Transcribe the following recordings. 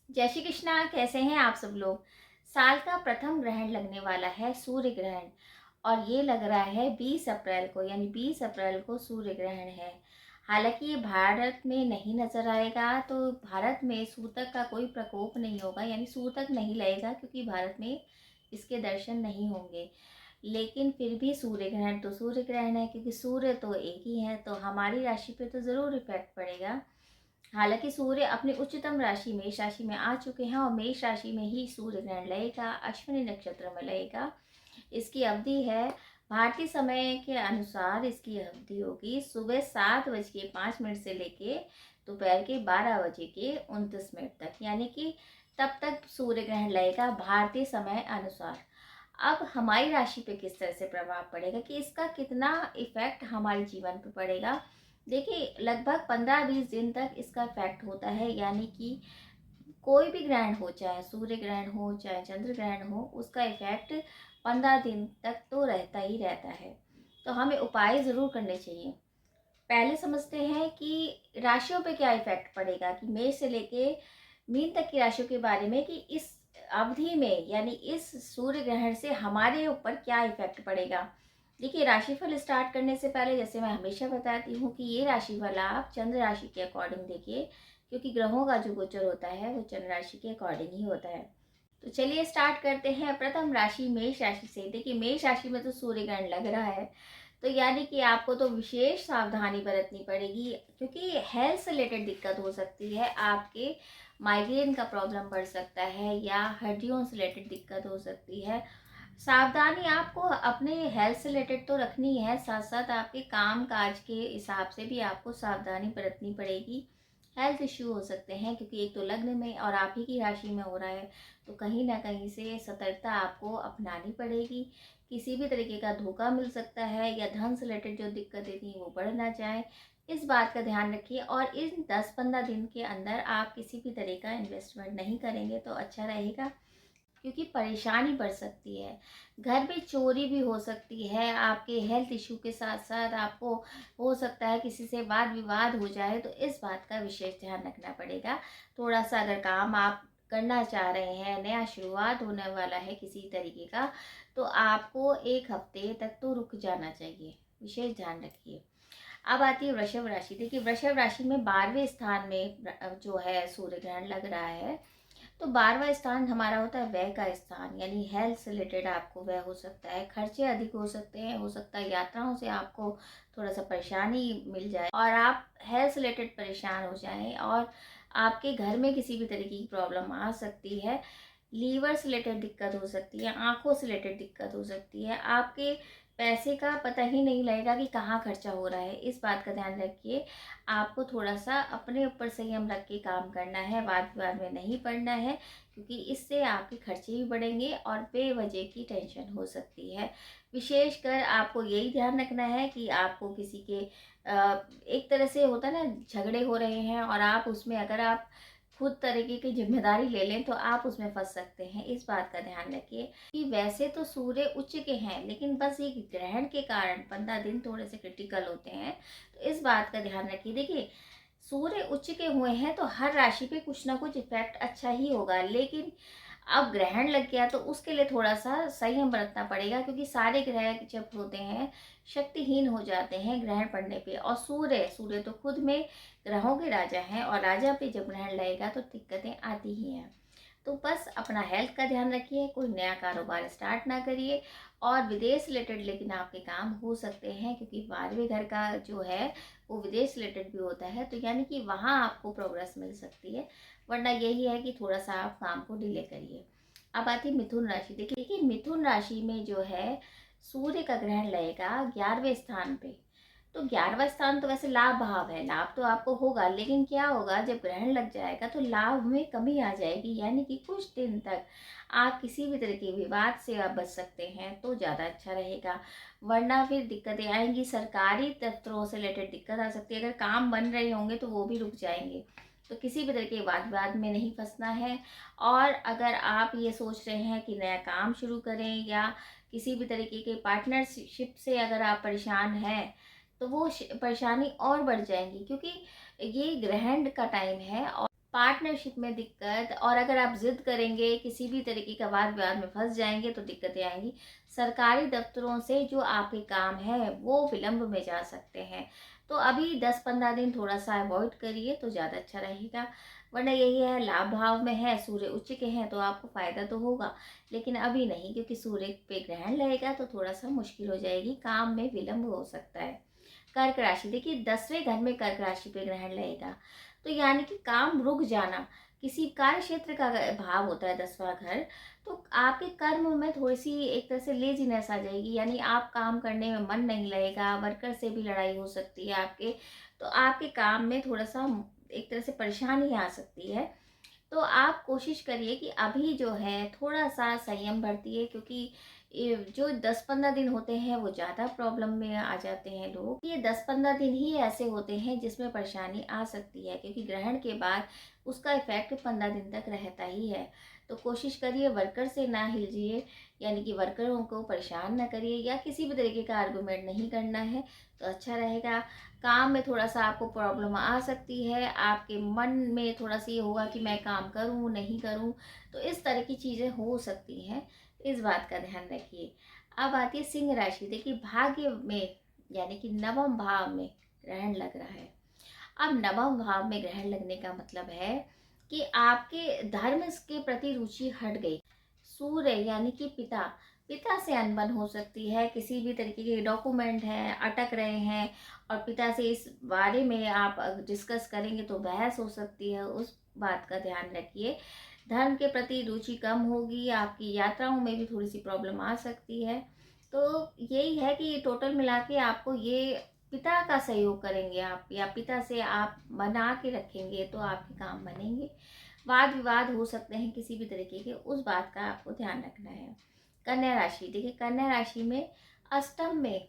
जय श्री कृष्णा। कैसे हैं आप सब लोग। साल का प्रथम ग्रहण लगने वाला है सूर्य ग्रहण, और ये लग रहा है 20 अप्रैल को, यानी 20 अप्रैल को सूर्य ग्रहण है। हालांकि ये भारत में नहीं नजर आएगा, तो भारत में सूतक का कोई प्रकोप नहीं होगा, यानी सूतक नहीं लगेगा, क्योंकि भारत में इसके दर्शन नहीं होंगे। लेकिन फिर भी सूर्य ग्रहण तो सूर्य ग्रहण है, क्योंकि सूर्य तो एक ही है, तो हमारी राशि पे तो जरूर इफेक्ट पड़ेगा। हालांकि सूर्य अपनी उच्चतम राशि मेष राशि में आ चुके हैं, और मेष राशि में ही सूर्य ग्रहण लगेगा, अश्विनी नक्षत्र में लगेगा। इसकी अवधि है, भारतीय समय के अनुसार इसकी अवधि होगी सुबह 7:05 से लेके दोपहर के 12:29 तक, यानी कि तब तक सूर्य ग्रहण लगेगा भारतीय समय अनुसार। अब हमारी राशि पे किस तरह से प्रभाव पड़ेगा, कि इसका कितना इफेक्ट हमारे जीवन पे पड़ेगा। देखिए, लगभग 15-20 दिन तक इसका इफेक्ट होता है, यानी कि कोई भी ग्रहण हो, चाहे सूर्य ग्रहण हो चाहे चंद्र ग्रहण हो, उसका इफेक्ट 15 दिन तक तो रहता ही रहता है। तो हमें उपाय जरूर करने चाहिए। पहले समझते हैं कि राशियों पे क्या इफेक्ट पड़ेगा, कि मेष से लेके मीन तक की राशियों के बारे में, कि इस अवधि में यानी इस सूर्य ग्रहण से हमारे ऊपर क्या इफेक्ट पड़ेगा। देखिए, राशिफल स्टार्ट करने से पहले जैसे मैं हमेशा बताती हूँ कि ये राशिफल आप चंद्र राशि के अकॉर्डिंग देखिए, क्योंकि ग्रहों का जो गोचर होता है वो चंद्र राशि के अकॉर्डिंग ही होता है। तो चलिए स्टार्ट करते हैं प्रथम राशि मेष राशि से। देखिए, मेष राशि में तो सूर्य ग्रहण लग रहा है, तो यानी कि आपको तो विशेष सावधानी बरतनी पड़ेगी, क्योंकि हेल्थ से रिलेटेड दिक्कत हो सकती है। आपके माइग्रेन का प्रॉब्लम बढ़ सकता है, या हड्डियों से रिलेटेड दिक्कत हो सकती है। सावधानी आपको अपने हेल्थ से रिलेटेड तो रखनी है, साथ साथ आपके काम काज के हिसाब से भी आपको सावधानी बरतनी पड़ेगी। हेल्थ इश्यू हो सकते हैं, क्योंकि एक तो लग्न में और आप ही की राशि में हो रहा है, तो कहीं ना कहीं से सतर्कता आपको अपनानी पड़ेगी। किसी भी तरीके का धोखा मिल सकता है, या धन से रिलेटेड जो दिक्कतें थी वो बढ़ ना जाए, इस बात का ध्यान रखिए। और इन 10-15 दिन के अंदर आप किसी भी तरह का इन्वेस्टमेंट नहीं करेंगे तो अच्छा रहेगा, क्योंकि परेशानी बढ़ सकती है। घर में चोरी भी हो सकती है। आपके हेल्थ इशू के साथ साथ आपको हो सकता है किसी से वाद विवाद हो जाए, तो इस बात का विशेष ध्यान रखना पड़ेगा। थोड़ा सा अगर काम आप करना चाह रहे हैं, नया शुरुआत होने वाला है किसी तरीके का, तो आपको 1 हफ्ते तक तो रुक जाना चाहिए, विशेष ध्यान रखिए। अब आती है वृषभ राशि। देखिए, वृषभ राशि में 12वें स्थान में जो है सूर्य ग्रहण लग रहा है। तो 12वां स्थान हमारा होता है व्यय का स्थान, यानी हेल्थ से रिलेटेड आपको व्यय हो सकता है, खर्चे अधिक हो सकते हैं, हो सकता है यात्राओं से आपको थोड़ा सा परेशानी मिल जाए और आप हेल्थ से रिलेटेड परेशान हो जाएं, और आपके घर में किसी भी तरीके की प्रॉब्लम आ सकती है। लीवर से रिलेटेड दिक्कत हो सकती है, आंखों से रिलेटेड दिक्कत हो सकती है। आपके पैसे का पता ही नहीं लगेगा कि कहाँ खर्चा हो रहा है, इस बात का ध्यान रखिए। आपको थोड़ा सा अपने ऊपर संयम रख के काम करना है, वाद विवाद में नहीं पड़ना है, क्योंकि इससे आपके खर्चे भी बढ़ेंगे और बेवजह की टेंशन हो सकती है। विशेषकर आपको यही ध्यान रखना है कि आपको किसी के एक तरह से होता है ना, झगड़े हो रहे हैं और आप उसमें अगर आप खुद तरीके की जिम्मेदारी ले लें तो आप उसमें फंस सकते हैं, इस बात का ध्यान रखिए। कि वैसे तो सूर्य उच्च के हैं, लेकिन बस ये ग्रहण के कारण 15 दिन थोड़े से क्रिटिकल होते हैं, तो इस बात का ध्यान रखिए। देखिए, सूर्य उच्च के हुए हैं तो हर राशि पे कुछ ना कुछ इफेक्ट अच्छा ही होगा, लेकिन अब ग्रहण लग गया तो उसके लिए थोड़ा सा संयम बरतना पड़ेगा, क्योंकि सारे ग्रह जब होते हैं शक्तिहीन हो जाते हैं ग्रहण पड़ने पे, और सूर्य सूर्य तो खुद में ग्रहों के राजा हैं, और राजा पे जब ग्रहण लगेगा तो दिक्कतें आती ही हैं। तो बस अपना हेल्थ का ध्यान रखिए, कोई नया कारोबार स्टार्ट ना करिए, और विदेश रिलेटेड लेकिन आपके काम हो सकते हैं, क्योंकि 12वें घर का जो है वो विदेश रिलेटेड भी होता है, तो यानी कि वहाँ आपको प्रोग्रेस मिल सकती है। वरना यही है कि थोड़ा सा आप काम को डिले करिए। अब आती है मिथुन राशि। देखिए, मिथुन राशि में जो है सूर्य का ग्रहण लगेगा 11वें स्थान पे। तो 11वां स्थान तो वैसे लाभ भाव है, लाभ तो आपको होगा, लेकिन क्या होगा जब ग्रहण लग जाएगा तो लाभ में कमी आ जाएगी, यानी कि कुछ दिन तक आप किसी भी तरह के विवाद से आप बच सकते हैं तो ज़्यादा अच्छा रहेगा। वरना फिर दिक्कतें आएंगी, सरकारी दफ्तरों से रिलेटेड दिक्कत आ सकती है, अगर काम बन रहे होंगे तो वो भी रुक जाएंगे। तो किसी भी तरह के वाद विवाद में नहीं फंसना है। और अगर आप ये सोच रहे हैं कि नया काम शुरू करें, या किसी भी तरीके के पार्टनरशिप से अगर आप परेशान हैं, तो वो परेशानी और बढ़ जाएंगी, क्योंकि ये ग्रहण का टाइम है और पार्टनरशिप में दिक्कत, और अगर आप ज़िद करेंगे, किसी भी तरीके का वाद विवाद में फंस जाएंगे तो दिक्कतें आएंगी। सरकारी दफ्तरों से जो आपके काम है वो विलंब में जा सकते हैं। तो अभी 10-15 दिन थोड़ा सा अवॉइड करिए तो ज़्यादा अच्छा रहेगा। वरना यही है, लाभ भाव में है, सूर्य उच्च के हैं तो आपको फायदा तो होगा, लेकिन अभी नहीं, क्योंकि सूर्य पे ग्रहण लगेगा तो थोड़ा सा मुश्किल हो जाएगी, काम में विलंब हो सकता है। कर्क राशि, देखिए 10वें घर में कर्क राशि पे ग्रहण लगेगा, तो यानी कि काम रुक जाना, किसी कार्य क्षेत्र का भाव होता है 10वां घर। तो आपके कर्म में थोड़ी सी एक तरह से लेजीनेस आ जाएगी, यानी आप काम करने में मन नहीं लगेगा, वर्कर से भी लड़ाई हो सकती है आपके, तो आपके काम में थोड़ा सा एक तरह से परेशानी आ सकती है। तो आप कोशिश करिए कि अभी जो है थोड़ा सा संयम बरतिए, क्योंकि ये जो 10-15 दिन होते हैं वो ज़्यादा प्रॉब्लम में आ जाते हैं लोग। ये 10-15 दिन ही ऐसे होते हैं जिसमें परेशानी आ सकती है, क्योंकि ग्रहण के बाद उसका इफेक्ट 15 दिन तक रहता ही है। तो कोशिश करिए वर्कर से ना हिलजिए, यानी कि वर्करों को परेशान ना करिए, या किसी भी तरीके का आर्गूमेंट नहीं करना है तो अच्छा रहेगा। काम में थोड़ा सा आपको प्रॉब्लम आ सकती है, आपके मन में थोड़ा सा ये होगा कि मैं काम करूं नहीं करूं, तो इस तरह की चीज़ें हो सकती हैं, इस बात का ध्यान रखिए। अब आती है सिंह राशि, देखिए भाग्य में यानी कि नवम भाव में ग्रहण लग रहा है। अब नवम भाव में ग्रहण लगने का मतलब है कि आपके धर्म के प्रति रुचि हट गई। सूर्य यानी कि पिता, पिता से अनबन हो सकती है, किसी भी तरीके के डॉक्यूमेंट हैं अटक रहे हैं और पिता से इस बारे में आप डिस्कस करेंगे तो बहस हो सकती है, उस बात का ध्यान रखिए। धर्म के प्रति रुचि कम होगी, आपकी यात्राओं में भी थोड़ी सी प्रॉब्लम आ सकती है। तो यही है कि टोटल मिला के आपको ये पिता का सहयोग करेंगे आप, या पिता से आप मना के रखेंगे तो आपके काम बनेंगे। वाद विवाद हो सकते हैं किसी भी तरीके के, उस बात का आपको ध्यान रखना है। कन्या राशि, देखिए कन्या राशि में अष्टम में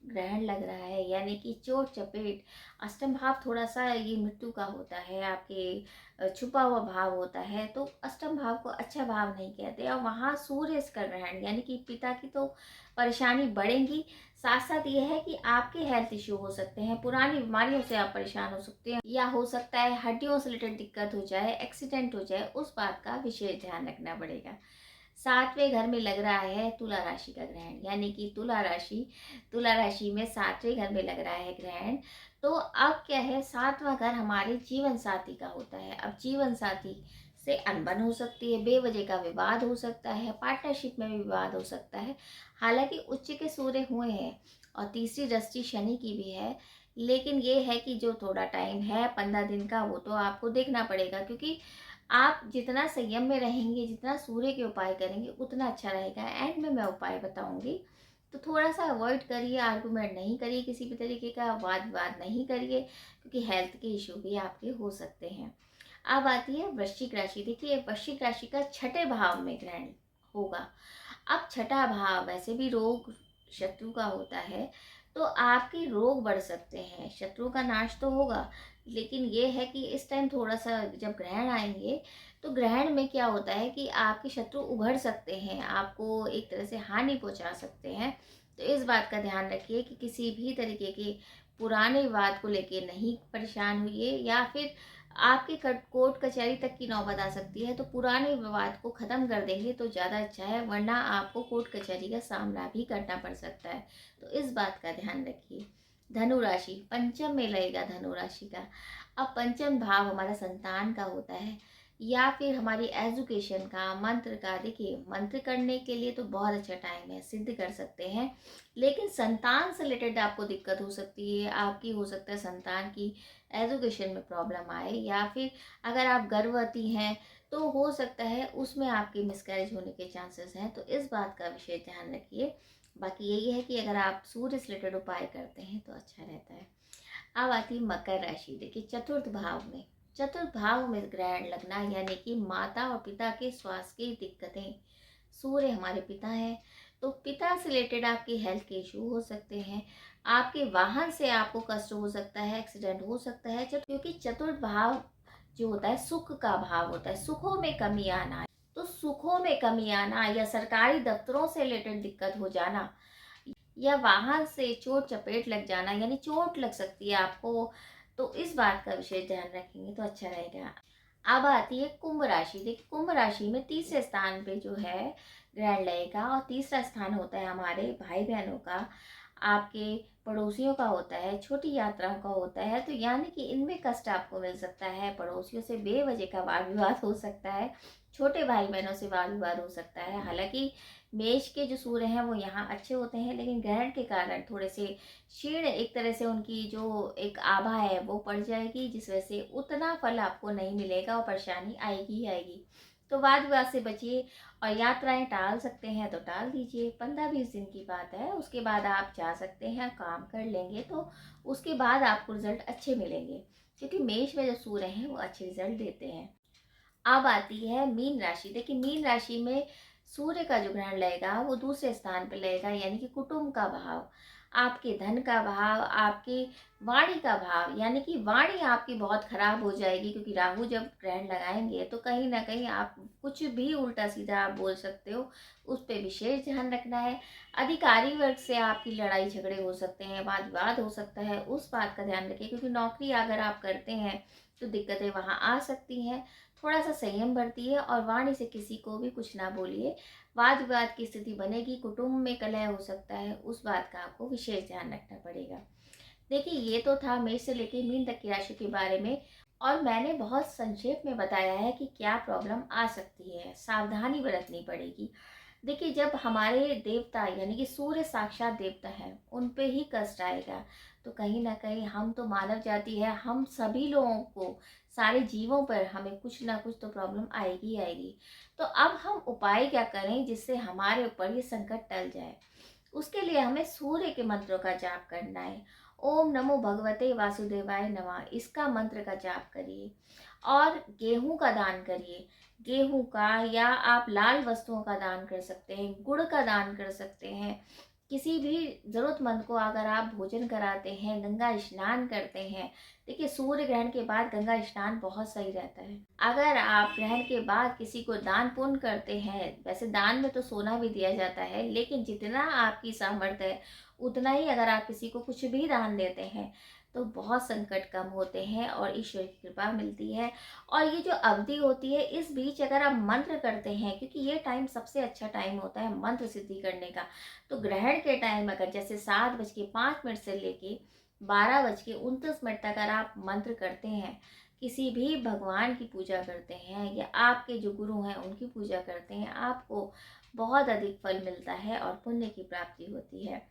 ग्रहण लग रहा है, यानी कि चोट चपेट। अष्टम भाव थोड़ा सा ये मृत्यु का होता है, आपके छुपा हुआ भाव होता है, तो अष्टम भाव को अच्छा भाव नहीं कहते। और वहाँ सूर्य का ग्रहण, यानी कि पिता की तो परेशानी बढ़ेगी, साथ साथ ये है कि आपके हेल्थ इश्यू हो सकते हैं, पुरानी बीमारियों से आप परेशान हो सकते हैं, या हो सकता है हड्डियों से रिलेटेड दिक्कत हो जाए, एक्सीडेंट हो जाए, उस बात का विशेष ध्यान रखना पड़ेगा। 7वें घर में लग रहा है तुला राशि का ग्रहण, यानी कि तुला राशि में 7वें घर में लग रहा है ग्रहण। तो अब क्या है, 7वां घर हमारे जीवन साथी का होता है। अब जीवन साथी से अनबन हो सकती है, बेवजह का विवाद हो सकता है, पार्टनरशिप में भी विवाद हो सकता है। हालांकि उच्च के सूर्य हुए हैं और तीसरी दृष्टि शनि की भी है, लेकिन ये है कि जो थोड़ा टाइम है 15 दिन का, वो तो आपको देखना पड़ेगा, क्योंकि आप जितना संयम में रहेंगे, जितना सूर्य के उपाय करेंगे उतना अच्छा रहेगा। एंड में मैं उपाय बताऊंगी, तो थोड़ा सा अवॉइड करिए, आर्गूमेंट नहीं करिए, किसी भी तरीके का वाद विवाद नहीं करिए, क्योंकि हेल्थ के इशू भी आपके हो सकते हैं। अब आती है वृश्चिक राशि, देखिए वृश्चिक राशि का 6ठे भाव में ग्रहण होगा। अब 6ठा भाव वैसे भी रोग शत्रु का होता है, तो आपके रोग बढ़ सकते हैं, शत्रु का नाश तो होगा, लेकिन ये है कि इस टाइम थोड़ा सा जब ग्रहण आएंगे तो ग्रहण में क्या होता है कि आपके शत्रु उभर सकते हैं, आपको एक तरह से हानि पहुंचा सकते हैं। तो इस बात का ध्यान रखिए कि किसी भी तरीके के पुराने विवाद को लेके नहीं परेशान हुई, या फिर आपके कोर्ट कचहरी तक की नौबत आ सकती है, तो पुराने विवाद को ख़त्म कर देंगे तो ज़्यादा अच्छा है, वरना आपको कोर्ट कचहरी का सामना भी करना पड़ सकता है। तो इस बात का ध्यान रखिए। धनु राशि, पंचम में लगेगा धनु राशि का। अब पंचम भाव हमारा संतान का होता है, या फिर हमारी एजुकेशन का, मंत्र का। देखिए मंत्र करने के लिए तो बहुत अच्छा टाइम है, सिद्ध कर सकते हैं, लेकिन संतान से रिलेटेड आपको दिक्कत हो सकती है, आपकी हो सकता है संतान की एजुकेशन में प्रॉब्लम आए, या फिर अगर आप गर्भवती हैं तो हो सकता है उसमें आपकी मिसकैरेज होने के चांसेस हैं, तो इस बात का विशेष ध्यान रखिए। बाकी यही है कि अगर आप सूर्य से रिलेटेड उपाय करते हैं तो अच्छा रहता है। अब आती है मकर राशि, देखिए चतुर्थ भाव में ग्रहण लगना, यानी कि माता और पिता के स्वास्थ्य की दिक्कतें। सूर्य हमारे पिता हैं, तो पिता से रिलेटेड आपकी हेल्थ के इशू हो सकते हैं, आपके वाहन से आपको कष्ट हो सकता है, एक्सीडेंट हो सकता है, क्योंकि चतुर्थ भाव जो होता है सुख का भाव होता है, सुखों में कमी आना। तो सुखों में कमी आना, या सरकारी दफ्तरों से रिलेटेड दिक्कत हो जाना, या वाहन से चोट चपेट लग जाना, यानी चोट लग सकती है आपको, तो इस बात का विशेष ध्यान रखेंगे तो अच्छा रहेगा। अब आती है कुंभ राशि। देखिए कुंभ राशि में तीसरे स्थान पे जो है ग्रहण लगेगा, और तीसरा स्थान होता है हमारे भाई बहनों का, आपके पड़ोसियों का होता है, छोटी यात्राओं का होता है। तो यानी कि इनमें कष्ट आपको मिल सकता है, पड़ोसियों से बेवजह का वाद विवाद हो सकता है, छोटे भाई बहनों से वाद विवाद हो सकता है। हालांकि मेष के जो सूर्य हैं वो यहाँ अच्छे होते हैं, लेकिन ग्रहण के कारण थोड़े से क्षीण एक तरह से उनकी जो एक आभा है वो पड़ जाएगी, जिस वजह से उतना फल आपको नहीं मिलेगा और परेशानी आएगी ही आएगी। तो वाद विवाद से बचिए, और यात्राएं टाल सकते हैं तो टाल दीजिए। 15-20 दिन की बात है, उसके बाद आप जा सकते हैं, काम कर लेंगे तो उसके बाद आपको रिजल्ट अच्छे मिलेंगे, क्योंकि मेष में जो सूर्य हैं वो अच्छे रिजल्ट देते हैं। अब आती है मीन राशि। देखिए मीन राशि में सूर्य का जो ग्रहण लगेगा वो दूसरे स्थान पर लगेगा, यानी कि कुटुंब का भाव, आपके धन का भाव, आपकी वाणी का भाव। यानी कि वाणी आपकी बहुत खराब हो जाएगी, क्योंकि राहु जब ग्रहण लगाएंगे तो कहीं ना कहीं आप कुछ भी उल्टा सीधा आप बोल सकते हो, उस पर विशेष ध्यान रखना है। अधिकारी वर्ग से आपकी लड़ाई झगड़े हो सकते हैं, वाद विवाद हो सकता है, उस बात का ध्यान रखिए, क्योंकि नौकरी अगर आप करते हैं तो दिक्कतें वहाँ आ सकती हैं। थोड़ा सा संयम बरतिए और वाणी से किसी को भी कुछ ना बोलिए, वाद विवाद की स्थिति बनेगी, कुटुंब में कलह हो सकता है, उस बात का आपको विशेष ध्यान रखना पड़ेगा। देखिए ये तो था मेष से लेकर मीन तक की राशि के बारे में, और मैंने बहुत संक्षेप में बताया है कि क्या प्रॉब्लम आ सकती है, सावधानी बरतनी पड़ेगी। देखिए जब हमारे देवता यानी कि सूर्य साक्षात देवता है, उन पे ही कष्ट आएगा, तो कहीं ना कहीं हम तो मानव जाति है, हम सभी लोगों को, सारे जीवों पर हमें कुछ ना कुछ तो प्रॉब्लम आएगी ही आएगी। तो अब हम उपाय क्या करें जिससे हमारे ऊपर ये संकट टल जाए? उसके लिए हमें सूर्य के मंत्रों का जाप करना है। ओम नमो भगवते वासुदेवाय नमः, इसका मंत्र का जाप करिए, और गेहूं का दान करिए। गेहूं का, या आप लाल वस्तुओं का दान कर सकते हैं, गुड़ का दान कर सकते हैं। किसी भी जरूरतमंद को अगर आप भोजन कराते हैं, गंगा स्नान करते हैं। देखिए सूर्य ग्रहण के बाद गंगा स्नान बहुत सही रहता है। अगर आप ग्रहण के बाद किसी को दान पुण्य करते हैं, वैसे दान में तो सोना भी दिया जाता है, लेकिन जितना आपकी सामर्थ्य है उतना ही अगर आप किसी को कुछ भी दान देते हैं तो बहुत संकट कम होते हैं और ईश्वर की कृपा मिलती है। और ये जो अवधि होती है, इस बीच अगर आप मंत्र करते हैं, क्योंकि ये टाइम सबसे अच्छा टाइम होता है मंत्र सिद्धि करने का, तो ग्रहण के टाइम अगर जैसे 7:05 से लेके 12:29 तक अगर आप मंत्र करते हैं, किसी भी भगवान की पूजा करते हैं, या आपके जो गुरु हैं उनकी पूजा करते हैं, आपको बहुत अधिक फल मिलता है और पुण्य की प्राप्ति होती है।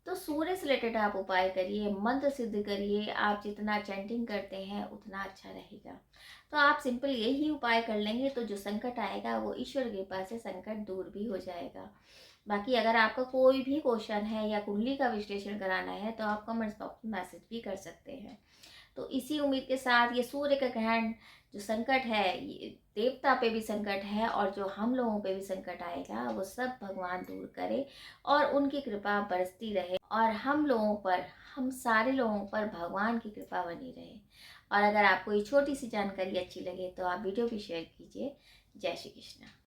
तो सूर्य से रिलेटेड आप उपाय करिए, मंत्र सिद्ध करिए, आप जितना चैंटिंग करते हैं उतना अच्छा रहेगा। तो आप सिंपल यही उपाय कर लेंगे तो जो संकट आएगा वो ईश्वर की कृपा से संकट दूर भी हो जाएगा। बाकी अगर आपका कोई भी क्वेश्चन है या कुंडली का विश्लेषण कराना है तो आप कमेंट्स बॉक्स में मैसेज भी कर सकते हैं। तो इसी उम्मीद के साथ ये सूर्य का ग्रहण जो संकट है, ये देवता पे भी संकट है और जो हम लोगों पे भी संकट आएगा, वो सब भगवान दूर करे और उनकी कृपा बरसती रहे, और हम लोगों पर, हम सारे लोगों पर भगवान की कृपा बनी रहे। और अगर आपको ये छोटी सी जानकारी अच्छी लगे तो आप वीडियो भी शेयर कीजिए। जय श्री कृष्ण।